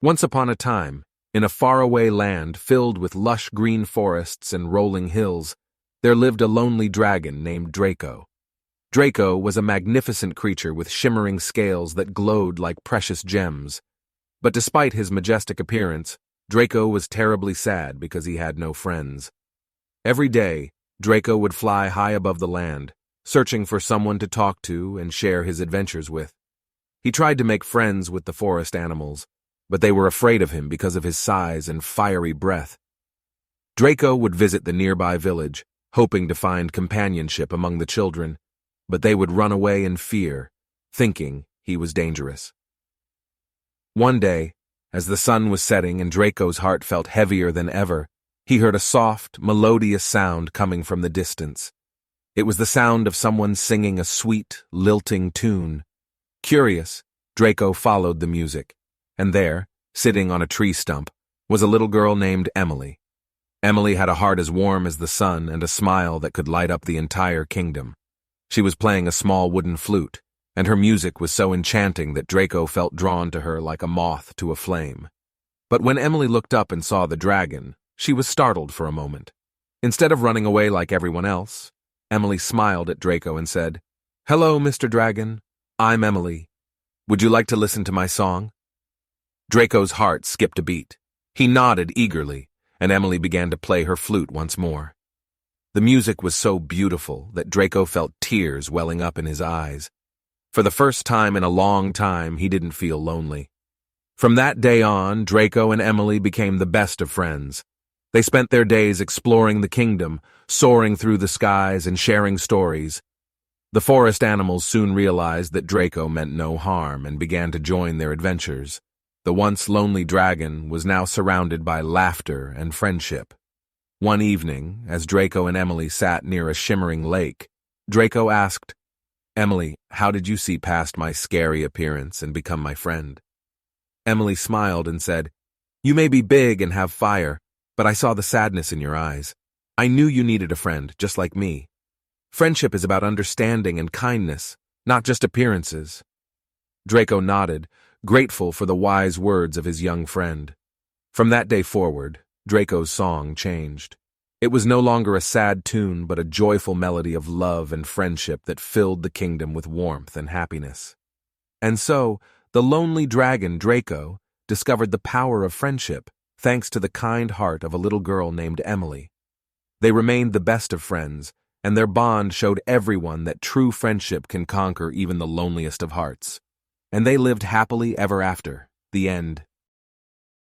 Once upon a time, in a faraway land filled with lush green forests and rolling hills, there lived a lonely dragon named Draco. Draco was a magnificent creature with shimmering scales that glowed like precious gems. But despite his majestic appearance, Draco was terribly sad because he had no friends. Every day, Draco would fly high above the land, searching for someone to talk to and share his adventures with. He tried to make friends with the forest animals, but they were afraid of him because of his size and fiery breath. Draco would visit the nearby village, hoping to find companionship among the children, but they would run away in fear, thinking he was dangerous. One day, as the sun was setting and Draco's heart felt heavier than ever, he heard a soft, melodious sound coming from the distance. It was the sound of someone singing a sweet, lilting tune. Curious, Draco followed the music, and there, sitting on a tree stump, was a little girl named Emily. Emily had a heart as warm as the sun and a smile that could light up the entire kingdom. She was playing a small wooden flute, and her music was so enchanting that Draco felt drawn to her like a moth to a flame. But when Emily looked up and saw the dragon, she was startled for a moment. Instead of running away like everyone else, Emily smiled at Draco and said, "Hello, Mr. Dragon. I'm Emily. Would you like to listen to my song?" Draco's heart skipped a beat. He nodded eagerly, and Emily began to play her flute once more. The music was so beautiful that Draco felt tears welling up in his eyes. For the first time in a long time, he didn't feel lonely. From that day on, Draco and Emily became the best of friends. They spent their days exploring the kingdom, soaring through the skies and sharing stories. The forest animals soon realized that Draco meant no harm and began to join their adventures. The once lonely dragon was now surrounded by laughter and friendship. One evening, as Draco and Emily sat near a shimmering lake, Draco asked, "Emily, how did you see past my scary appearance and become my friend?" Emily smiled and said, "You may be big and have fire, but I saw the sadness in your eyes. I knew you needed a friend, just like me. Friendship is about understanding and kindness, not just appearances." Draco nodded, grateful for the wise words of his young friend. From that day forward, Draco's song changed. It was no longer a sad tune, but a joyful melody of love and friendship that filled the kingdom with warmth and happiness. And so, the lonely dragon Draco discovered the power of friendship, thanks to the kind heart of a little girl named Emily. They remained the best of friends, and their bond showed everyone that true friendship can conquer even the loneliest of hearts. And they lived happily ever after. The end.